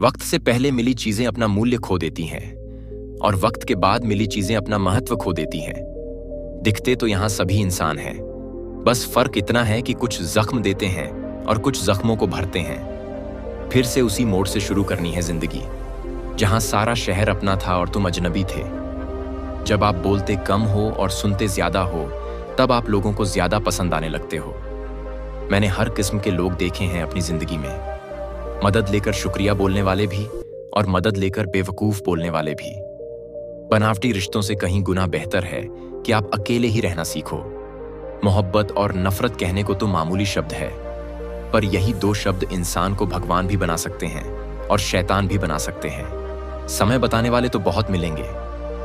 वक्त से पहले मिली चीजें अपना मूल्य खो देती हैं और वक्त के बाद मिली चीजें अपना महत्व खो देती हैं। दिखते तो यहां सभी इंसान हैं, बस फर्क इतना है कि कुछ जख्म देते हैं और कुछ जख्मों को भरते हैं। फिर से उसी मोड़ से शुरू करनी है जिंदगी, जहां सारा शहर अपना था और तुम अजनबी थे। जब आप बोलते कम हो और सुनते ज्यादा हो, तब आप लोगों को ज्यादा पसंद आने लगते हो। मैंने हर किस्म के लोग देखे हैं अपनी जिंदगी में, मदद लेकर शुक्रिया बोलने वाले भी और मदद लेकर बेवकूफ बोलने वाले भी। बनावटी रिश्तों से कहीं गुना बेहतर है कि आप अकेले ही रहना सीखो। मोहब्बत और नफरत कहने को तो मामूली शब्द है, पर यही दो शब्द इंसान को भगवान भी बना सकते हैं और शैतान भी बना सकते हैं। समय बताने वाले तो बहुत मिलेंगे,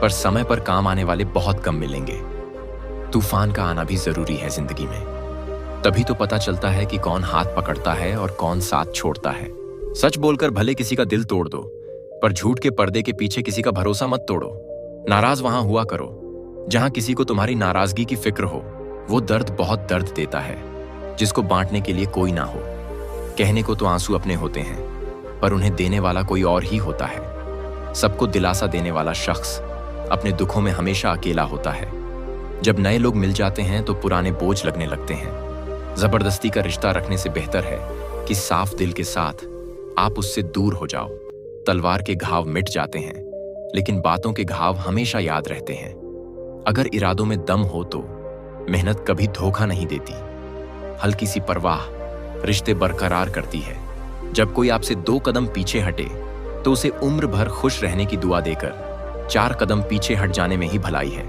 पर समय पर काम आने वाले बहुत कम मिलेंगे। तूफान का आना भी जरूरी है जिंदगी में, तभी तो पता चलता है कि कौन हाथ पकड़ता है और कौन साथ छोड़ता है। सच बोलकर भले किसी का दिल तोड़ दो, पर झूठ के पर्दे के पीछे किसी का भरोसा मत तोड़ो। नाराज वहां हुआ करो जहां किसी को तुम्हारी नाराजगी की फिक्र हो। वो दर्द बहुत दर्द देता है जिसको बांटने के लिए कोई ना हो। कहने को तो आंसू अपने होते हैं, पर उन्हें देने वाला कोई और ही होता है। सबको दिलासा देने वाला शख्स अपने दुखों में हमेशा अकेला होता है। जब नए लोग मिल जाते हैं तो पुराने बोझ लगने लगते हैं। जबरदस्ती का रिश्ता रखने से बेहतर है कि साफ दिल के साथ आप उससे दूर हो जाओ। तलवार के घाव मिट जाते हैं, लेकिन बातों के घाव हमेशा याद रहते हैं। अगर इरादों में दम हो तो मेहनत कभी धोखा नहीं देती। हल्की सी परवाह रिश्ते बरकरार करती है। जब कोई आपसे 2 कदम पीछे हटे तो उसे उम्र भर खुश रहने की दुआ देकर 4 कदम पीछे हट जाने में ही भलाई है।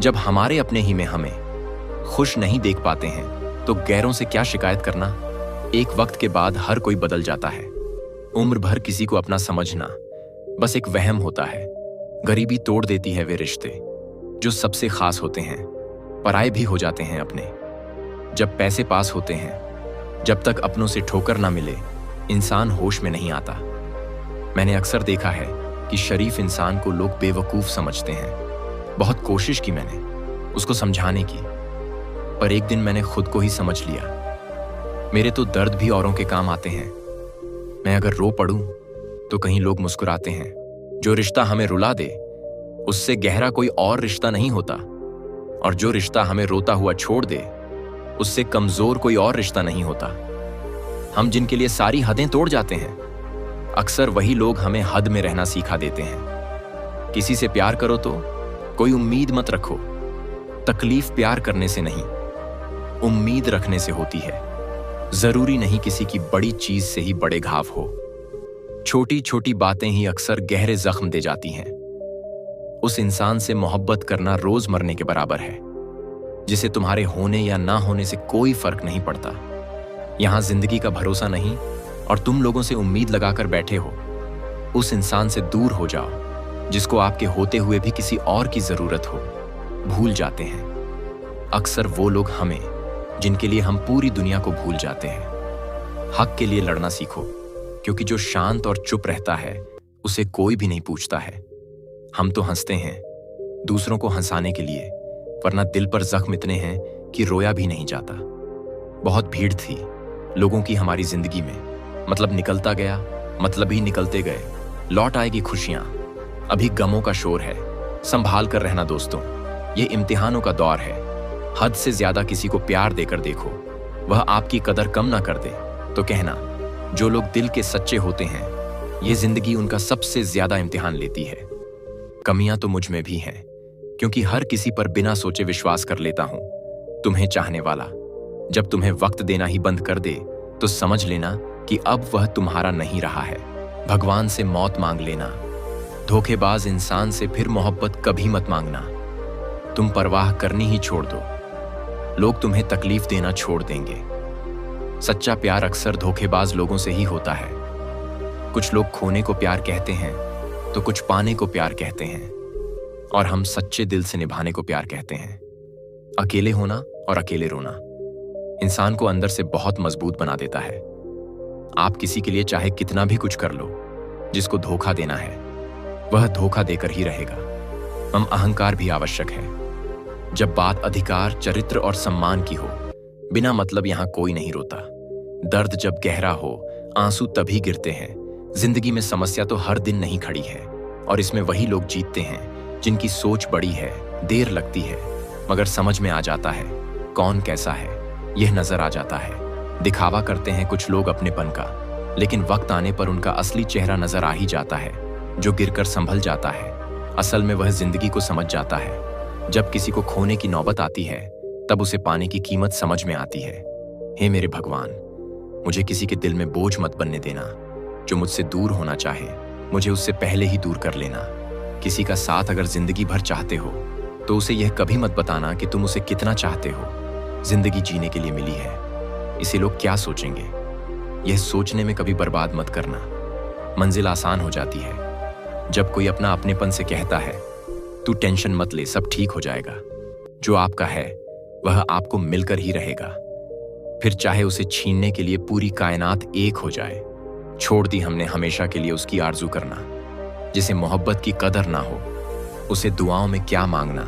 जब हमारे अपने ही में हमें खुश नहीं देख पाते हैं तो गैरों से क्या शिकायत करना। एक वक्त के बाद हर कोई बदल जाता है। उम्र भर किसी को अपना समझना बस एक वहम होता है। गरीबी तोड़ देती है वे रिश्ते जो सबसे खास होते हैं, पराये भी हो जाते हैं अपने। जब पैसे पास होते हैं, जब तक अपनों से ठोकर ना मिले, इंसान होश में नहीं आता। मैंने अक्सर देखा है कि शरीफ इंसान को लोग बेवकूफ समझते हैं। बहुत कोशिश की मैंने उसको समझाने की, पर एक दिन मैंने खुद को ही समझ लिया। मेरे तो दर्द भी औरों के काम आते हैं। मैं अगर रो पड़ूं तो कहीं लोग मुस्कुराते हैं। जो रिश्ता हमें रुला दे उससे गहरा कोई और रिश्ता नहीं होता, और जो रिश्ता हमें रोता हुआ छोड़ दे उससे कमजोर कोई और रिश्ता नहीं होता। हम जिनके लिए सारी हदें तोड़ जाते हैं, अक्सर वही लोग हमें हद में रहना सिखा देते हैं। किसी से प्यार करो तो कोई उम्मीद मत रखो। तकलीफ प्यार करने से नहीं, उम्मीद रखने से होती है। जरूरी नहीं किसी की बड़ी चीज से ही बड़े घाव हो। छोटी छोटी बातें ही अक्सर गहरे जख्म दे जाती हैं। उस इंसान से मोहब्बत करना रोज मरने के बराबर है, जिसे तुम्हारे होने या ना होने से कोई फर्क नहीं पड़ता। यहां जिंदगी का भरोसा नहीं और तुम लोगों से उम्मीद लगाकर बैठे हो। उस इंसान से दूर हो जाओ जिसको आपके होते हुए भी किसी और की जरूरत हो। भूल जाते हैं अक्सर वो लोग हमें जिनके लिए हम पूरी दुनिया को भूल जाते हैं। हक के लिए लड़ना सीखो, क्योंकि जो शांत और चुप रहता है उसे कोई भी नहीं पूछता है। हम तो हंसते हैं दूसरों को हंसाने के लिए, वरना दिल पर जख्म इतने हैं कि रोया भी नहीं जाता। बहुत भीड़ थी लोगों की हमारी जिंदगी में, मतलब निकलता गया, मतलब ही निकलते गए। लौट आएगी खुशियां, अभी गमों का शोर है। संभाल कर रहना दोस्तों, ये इम्तिहानों का दौर है। हद से ज्यादा किसी को प्यार देकर देखो, वह आपकी कदर कम ना कर दे तो कहना। जो लोग दिल के सच्चे होते हैं, ये जिंदगी उनका सबसे ज्यादा इम्तिहान लेती है। कमियां तो मुझ में भी हैं, क्योंकि हर किसी पर बिना सोचे विश्वास कर लेता हूं। तुम्हें चाहने वाला जब तुम्हें वक्त देना ही बंद कर दे तो समझ लेना कि अब वह तुम्हारा नहीं रहा है। भगवान से मौत मांग लेना। धोखेबाज इंसान से फिर मोहब्बत कभी मत मांगना। तुम परवाह करनी ही छोड़ दो, लोग तुम्हें तकलीफ देना छोड़ देंगे। सच्चा प्यार अक्सर धोखेबाज लोगों से ही होता है। कुछ लोग खोने को प्यार कहते हैं तो कुछ पाने को प्यार कहते हैं, और हम सच्चे दिल से निभाने को प्यार कहते हैं। अकेले होना और अकेले रोना इंसान को अंदर से बहुत मजबूत बना देता है। आप किसी के लिए चाहे कितना भी कुछ कर लो, जिसको धोखा देना है वह धोखा देकर ही रहेगा। हम अहंकार भी आवश्यक है। जब बात अधिकार, चरित्र और सम्मान की हो, बिना मतलब यहां कोई नहीं रोता। दर्द जब गहरा हो, आंसू तभी गिरते हैं जिंदगी में समस्या तो हर दिन नहीं खड़ी है, और इसमें वही लोग जीतते हैं जिनकी सोच बड़ी है। देर लगती है मगर समझ में आ जाता है कौन कैसा है, यह नजर आ जाता है। दिखावा करते हैं कुछ लोग अपनेपन का, लेकिन वक्त आने पर उनका असली चेहरा नजर आ ही जाता है। जो गिरकर संभल जाता है असल में वह जिंदगी को समझ जाता है। जब किसी को खोने की नौबत आती है तब उसे पाने की कीमत समझ में आती है। हे मेरे भगवान, मुझे किसी के दिल में बोझ मत बनने देना। जो मुझसे दूर होना चाहे मुझे उससे पहले ही दूर कर लेना। किसी का साथ अगर जिंदगी भर चाहते हो तो उसे यह कभी मत बताना कि तुम उसे कितना चाहते हो। जिंदगी जीने के लिए मिली है, इसे लोग क्या सोचेंगे, यह सोचने में कभी बर्बाद मत करना। मंजिल आसान हो जाती है जब कोई अपना अपनेपन से कहता है तू टेंशन मत ले, सब ठीक हो जाएगा। जो आपका है वह आपको मिलकर ही रहेगा, फिर चाहे उसे छीनने के लिए पूरी कायनात एक हो जाए। छोड़ दी हमने हमेशा के लिए उसकी आरजू करना। जिसे मोहब्बत की कदर ना हो उसे दुआओं में क्या मांगना।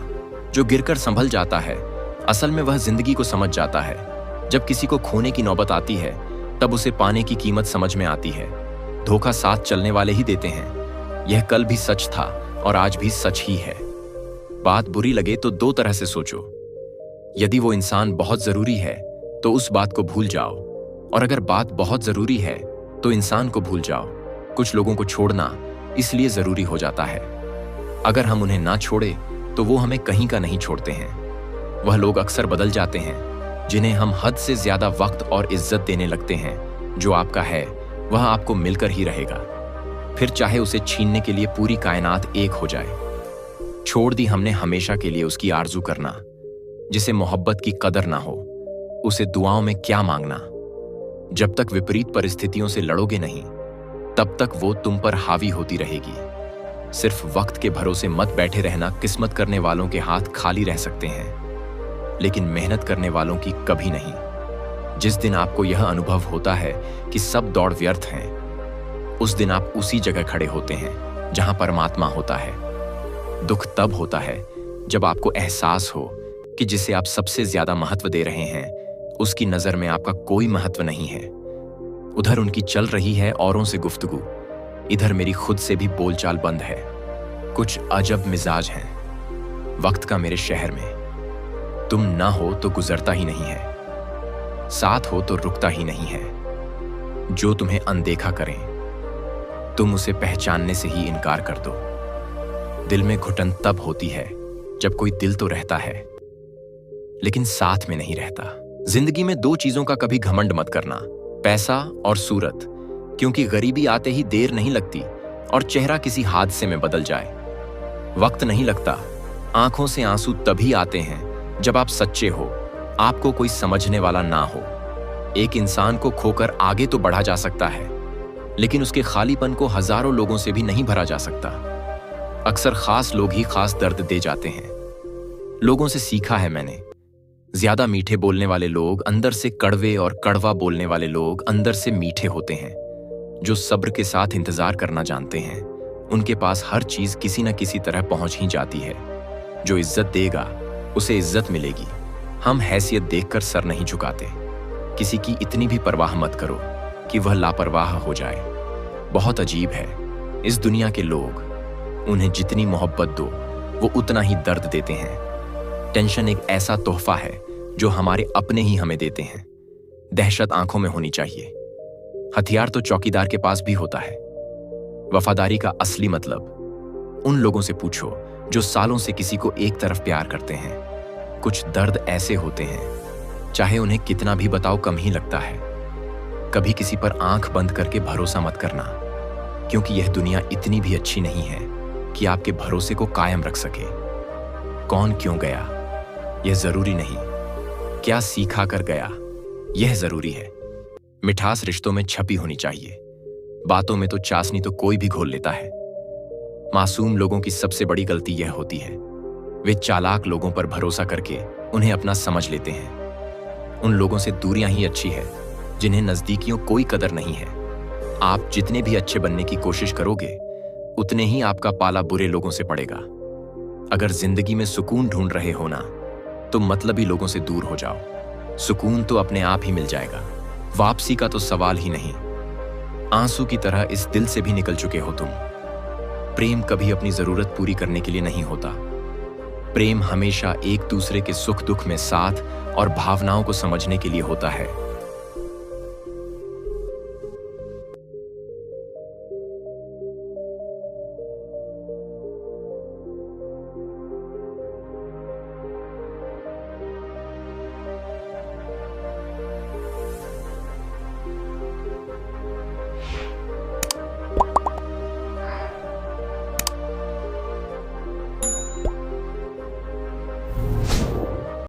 जो गिरकर संभल जाता है असल में वह जिंदगी को समझ जाता है। जब किसी को खोने की नौबत आती है तब उसे पाने की कीमत समझ में आती है। धोखा साथ चलने वाले ही देते हैं। यह कल भी सच था और आज भी सच ही है। बात बुरी लगे तो दो तरह से सोचो। यदि वो इंसान बहुत जरूरी है तो उस बात को भूल जाओ, और अगर बात बहुत जरूरी है तो इंसान को भूल जाओ। कुछ लोगों को छोड़ना इसलिए जरूरी हो जाता है, अगर हम उन्हें ना छोड़े तो वो हमें कहीं का नहीं छोड़ते हैं। वह लोग अक्सर बदल जाते हैं जिन्हें हम हद से ज्यादा वक्त और इज्जत देने लगते हैं। जो आपका है वह आपको मिलकर ही रहेगा, फिर चाहे उसे छीनने के लिए पूरी कायनात एक हो जाए। छोड़ दी हमने हमेशा के लिए उसकी आरजू करना। जिसे मोहब्बत की कदर ना हो उसे दुआओं में क्या मांगना। जब तक विपरीत परिस्थितियों से लड़ोगे नहीं तब तक वो तुम पर हावी होती रहेगी। सिर्फ वक्त के भरोसे मत बैठे रहना। किस्मत करने वालों के हाथ खाली रह सकते हैं, लेकिन मेहनत करने वालों की कभी नहीं। जिस दिन आपको यह अनुभव होता है कि सब दौड़ व्यर्थ हैं, उस दिन आप उसी जगह खड़े होते हैं जहां परमात्मा होता है। दुख तब होता है जब आपको एहसास हो कि जिसे आप सबसे ज्यादा महत्व दे रहे हैं उसकी नजर में आपका कोई महत्व नहीं है। उधर उनकी चल रही है औरों से गुफ्तगू, इधर मेरी खुद से भी बोलचाल बंद है। कुछ अजब मिजाज हैं वक्त का मेरे शहर में। तुम ना हो तो गुजरता ही नहीं है, साथ हो तो रुकता ही नहीं है। जो तुम्हें अनदेखा करें तुम उसे पहचानने से ही इनकार कर दो। दिल में घुटन तब होती है जब कोई दिल तो रहता है लेकिन साथ में नहीं रहता। जिंदगी में दो चीजों का कभी घमंड मत करना, पैसा और सूरत, क्योंकि गरीबी आते ही देर नहीं लगती और चेहरा किसी हादसे में बदल जाए। वक्त नहीं लगता, आंखों से आंसू तभी आते हैं जब आप सच्चे हो, आपको कोई समझने वाला ना हो। एक इंसान को खोकर आगे तो बढ़ा जा सकता है, लेकिन उसके खालीपन को हजारों लोगों से भी नहीं भरा जा सकता। अक्सर खास लोग ही खास दर्द दे जाते हैं। लोगों से सीखा है मैंने, ज्यादा मीठे बोलने वाले लोग अंदर से कड़वे और कड़वा बोलने वाले लोग अंदर से मीठे होते हैं। जो सब्र के साथ इंतजार करना जानते हैं उनके पास हर चीज किसी न किसी तरह पहुंच ही जाती है। जो इज्जत देगा उसे इज्जत मिलेगी। हम हैसियत देखकर सर नहीं झुकाते। किसी की इतनी भी परवाह मत करो कि वह लापरवाह हो जाए। बहुत अजीब है इस दुनिया के लोग, उन्हें जितनी मोहब्बत दो वो उतना ही दर्द देते हैं। टेंशन एक ऐसा तोहफा है जो हमारे अपने ही हमें देते हैं। दहशत आंखों में होनी चाहिए। हथियार तो चौकीदार के पास भी होता है। वफादारी का असली मतलब उन लोगों से पूछो जो सालों से किसी को एक तरफ प्यार करते हैं। कुछ दर्द ऐसे होते हैं चाहे उन्हें कितना भी बताओ कम ही लगता है। कभी किसी पर आंख बंद करके भरोसा मत करना, क्योंकि यह दुनिया इतनी भी अच्छी नहीं है कि आपके भरोसे को कायम रख सके। कौन क्यों गया यह जरूरी नहीं, क्या सीखा कर गया यह जरूरी है। मिठास रिश्तों में छपी होनी चाहिए। बातों में तो चाशनी तो कोई भी घोल लेता है। मासूम लोगों की सबसे बड़ी गलती यह होती है, वे चालाक लोगों पर भरोसा करके उन्हें अपना समझ लेते हैं। उन लोगों से दूरियां ही अच्छी है जिन्हें नजदीकियों कोई कदर नहीं है। आप जितने भी अच्छे बनने की कोशिश करोगे उतने ही आपका पाला बुरे लोगों से पड़ेगा। अगर जिंदगी में सुकून ढूंढ रहे हो ना तो मतलबी लोगों से दूर हो जाओ। सुकून तो अपने आप ही मिल जाएगा, वापसी का तो सवाल ही नहीं। आंसू की तरह इस दिल से भी निकल चुके हो तुम। प्रेम कभी अपनी जरूरत पूरी करने के लिए नहीं होता। प्रेम हमेशा एक दूसरे के सुख दुख में साथ और भावनाओं को समझने के लिए होता है।